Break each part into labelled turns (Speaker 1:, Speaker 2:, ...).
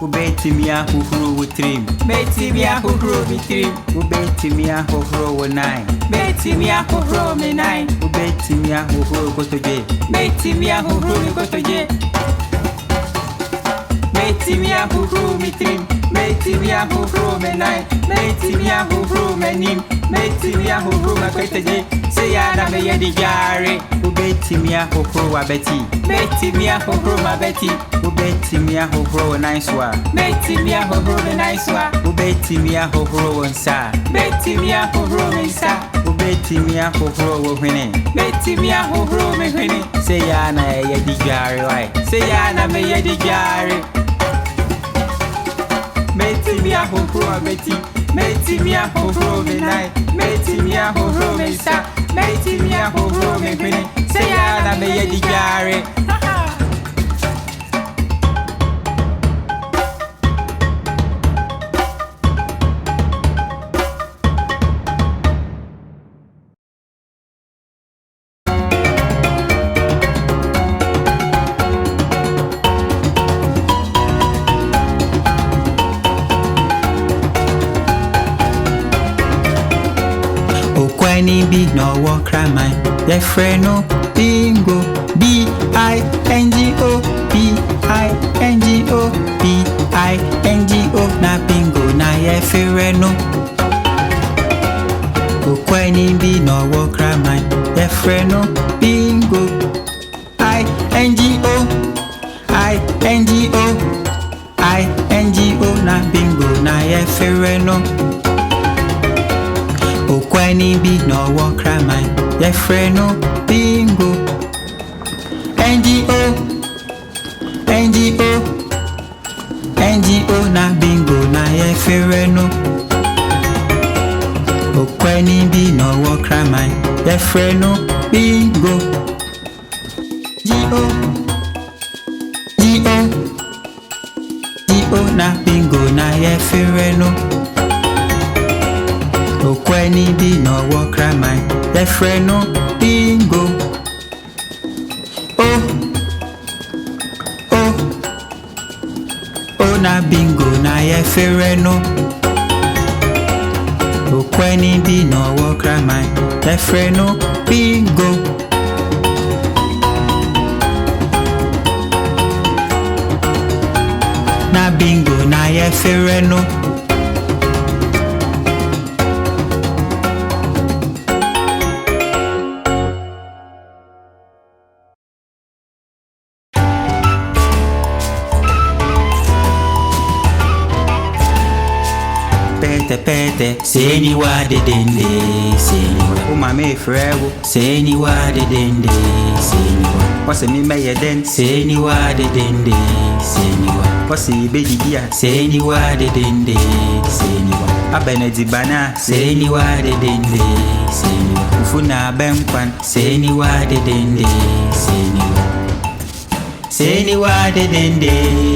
Speaker 1: Ubeti mi ahoro wo trim.
Speaker 2: Beti mi ahoro mi trim.
Speaker 1: Ubeti mi ahoro wo nine.
Speaker 2: Beti mi ahoro mi nine.
Speaker 1: Ubeti mi ahoro kotodwe.
Speaker 2: Beti mi ahoro mi kotodwe. Beti mi ahoro mi trim. Beti mi ahoro mi nine. Beti mi ahoro mi anim. Beti mi ahoro mi kotodwe. Say ya na me ye di dwari.
Speaker 1: Ubeti mi ahoro abeti.
Speaker 2: Beti mi ahoro mi abeti.
Speaker 1: Ubeti mi ahoro nansoa.
Speaker 2: Beti mi ahoro mi nansoa.
Speaker 1: Ubeti mi ahoro nsa.
Speaker 2: Beti mi ahoro mi nsa.
Speaker 1: Ubeti mi ahoro hyini.
Speaker 2: Beti mi ahoro mi hyini.
Speaker 1: Say ya na ye di dwari why?
Speaker 2: Say ya na me ye di dwari. Beti mi ahoro abeti. Beti mi ahoro mi nine. Beti mi ahoro mi nsa. Beti mi ahoro mi hyini. Say ya na me ye di dwari.
Speaker 1: Okwani bi no walk raman. Ye freno bingo. B-I-N-G-O. B-I-N-G-O. B-I-N-G-O. Na bingo na ye freno. Okwani bi no walk raman. Ye freno bingo. I-N-G-O. I-N-G-O. I-N-G-O. Na bingo na ye freno. Okwani bi no walk raman. Ye freno bingo. N-G-O. N-G-O. N-G-O na bingo na ye freno. Okwani bi no walk raman. Ye freno bingo. G-O. G-O. G-O na bingo na ye freno. Okwani bi no walk raman. Ye freno bingo. Oh. Oh. Oh na bingo na ye freno. Okwani bi no walk raman. Ye freno bingo. Na bingo na ye freno. Pete, SENYIWA DEDENDE, SENYIWA. Mame frewo, SENYIWA DEDENDE, SENYIWA. What's me miyɛ den? SENYIWA DEDENDE, SENYIWA. What's baby dia? SENYIWA DEDENDE, SENYIWA. Abɛti bana, SENYIWA DEDENDE, SENYIWA. Ufuna benkwan, SENYIWA DEDENDE, SENYIWA. SENYIWA DEDENDE,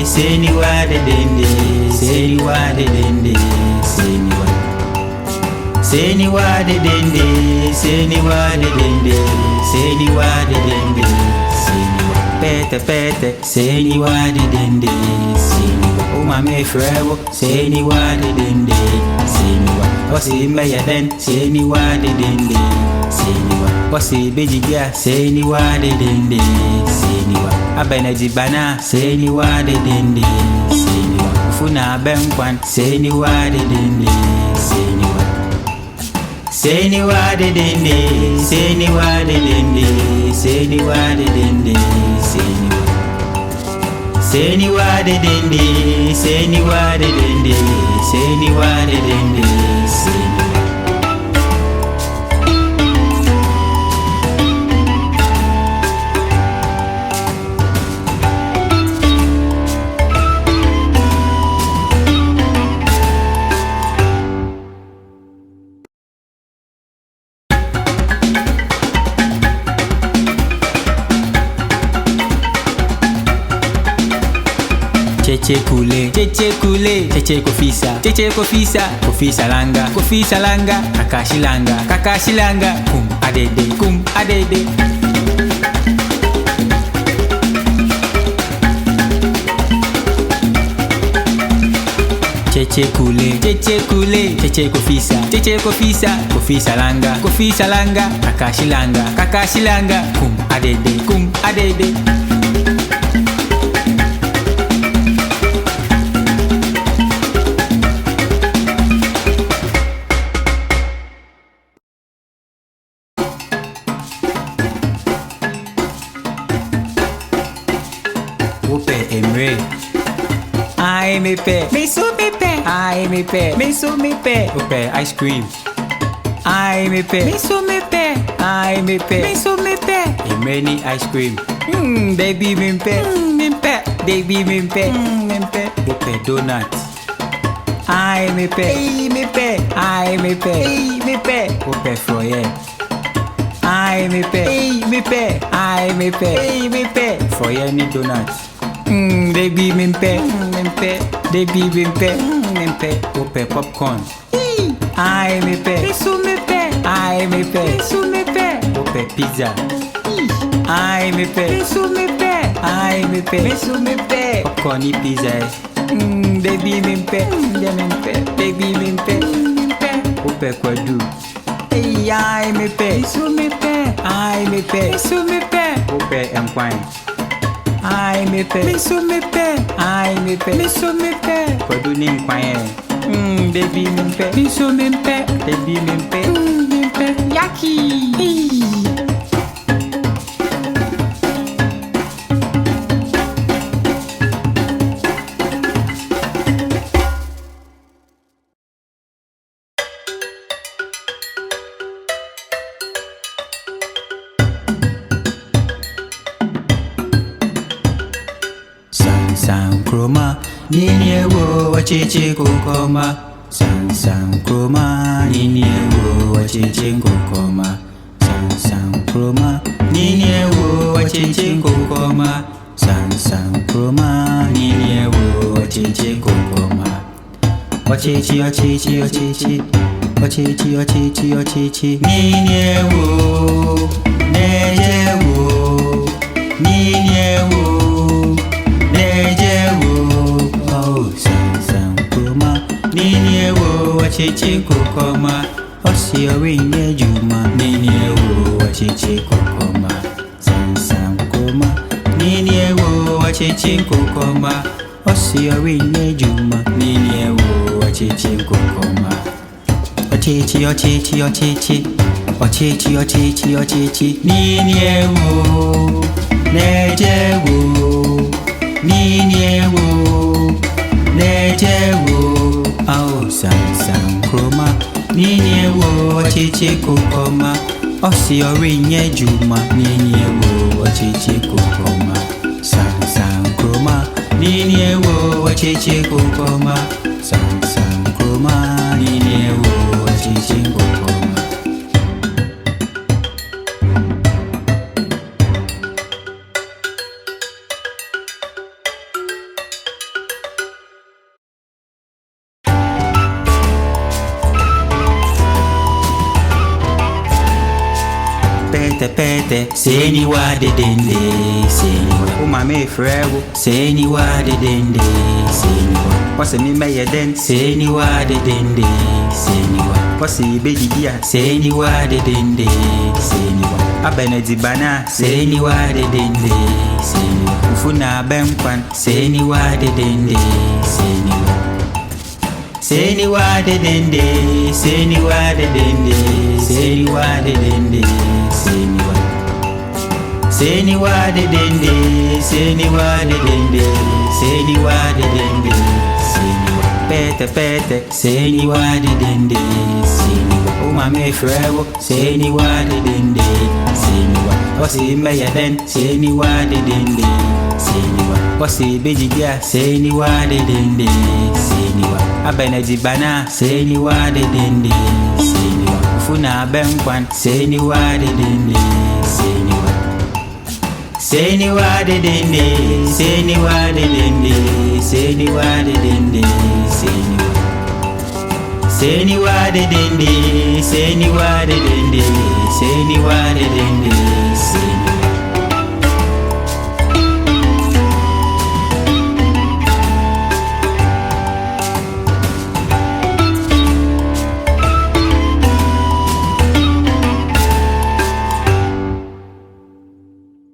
Speaker 1: SENYIWA DEDENDE, SENYIWA DEDENDE, SENYIWA. SENYIWA DEDENDE, SENYIWA DEDENDE, SENYIWA DEDENDE, SENYIWA. Pete, SENYIWA DEDENDE, SENYIWA. Mame frewo, SENYIWA DEDENDE, SENYIWA. Wasi miyɛ den? SENYIWA DEDENDE, SENYIWA. Wasi baby dia? SENYIWA DEDENDE, SENYIWA. Abɛti bana, SENYIWA DEDENDE, SENYIWA. Ufuna benkwan, SENYIWA DEDENDE, SENYIWA. SENYIWA DEDENDE, SENYIWA DEDENDE, SENYIWA DEDENDE, SENYIWA. SENYIWA DEDENDE, SENYIWA DEDENDE, SENYIWA DEDENDE, SENYIWA. Cheche kofisa, kofisa langa, kakashi langa, kum adede. Cheche kule, cheche kule, cheche kofisa, cheche kofisa, kofisa langa, kofisa langa, kaka shilanga, kaka shilanga, kum adede, kum adede. Wope emre. I me pe, me so me pe. I me pe, me so me pe. Wope ice cream. I me pe, me so me pe. I me pe, me so me pe. Emre ni ice cream. Baby me pe, me pe. Baby me pe, me pe. Wope donut. I me pe, me pe. I me pe, me pe. Wope froye. I me pe, me pe. I me pe, me pe. Froye ni donut. Baby mimpe, mimpe, baby mimpe, mimpe, wope popcorn. I mimpe, miso mimpe, I mimpe, miso mimpe, wope pizza. I mimpe, miso mimpe, I mimpe, miso mimpe, popcorn ni pizza. Baby mimpe, mimpe, baby mimpe, mimpe, wope kwadu. I mimpe, miso mimpe, I mimpe, miso mimpe, wope empwine. I me pe, me so me pe. I me pe, me so me pe. Kwadu ni nkwaye. Baby me pe, me so me pe. Baby me pe, me pe. Yaki. San chroma, ninye wo wachichi kukoma. San chroma, ninye wo wachichi kukoma. San chroma, ninye wo wachichi kukoma. San chroma, ninye wo wachichi kukoma. Wachichi, wachichi, wachichi, wachichi, wachichi, wachichi. Ninye wo, neje wo, ninye wo. Ninye wo wachichi kukoma. Osi orinye juma. Ninye wo wachichi kukoma. San koma. Ninye wo wachichi kukoma. Osi orinye juma. Ninye wo wachichi kukoma. Ochichi, ochichi, ochichi, ochichi, ochichi, ochichi. Ninye wo, neje wo. Ninye wo, neje wo. San chroma, ninye wo wachichi kukoma. Osi orinye juma, ninye wo wachichi kukoma. San chroma, ninye wo wachichi kukoma. San chroma, ninye wo wachichi kukoma. Pete, SENYIWA DEDENDE, SENYIWA. Umame forever, SENYIWA DEDENDE, SENYIWA. What's me miyɛ den, SENYIWA DEDENDE, SENYIWA. What's abeti dia, SENYIWA DEDENDE, SENYIWA. Abɛti bana, SENYIWA DEDENDE, SENYIWA. Ufuna benkwan, SENYIWA DEDENDE, SENYIWA. SENYIWA DEDENDE, SENYIWA DEDENDE, SENYIWA DEDENDE, SENYIWA. SENYIWA DEDENDE, SENYIWA DEDENDE, SENYIWA DEDENDE, SENYIWA. Pete, SENYIWA DEDENDE, SENYIWA. Umame forever, SENYIWA DEDENDE, SENYIWA. Osi miyɛ den, SENYIWA DEDENDE, SENYIWA. Osi abeti dia, SENYIWA DEDENDE, SENYIWA. Abɛti bana, SENYIWA DEDENDE, SENYIWA. Ufuna benkwan, SENYIWA DEDENDE, SENYIWA. SENYIWA DEDENDE, SENYIWA DEDENDE, SENYIWA DEDENDE, SENYIWA. SENYIWA DEDENDE, SENYIWA DEDENDE, SENYIWA DEDENDE.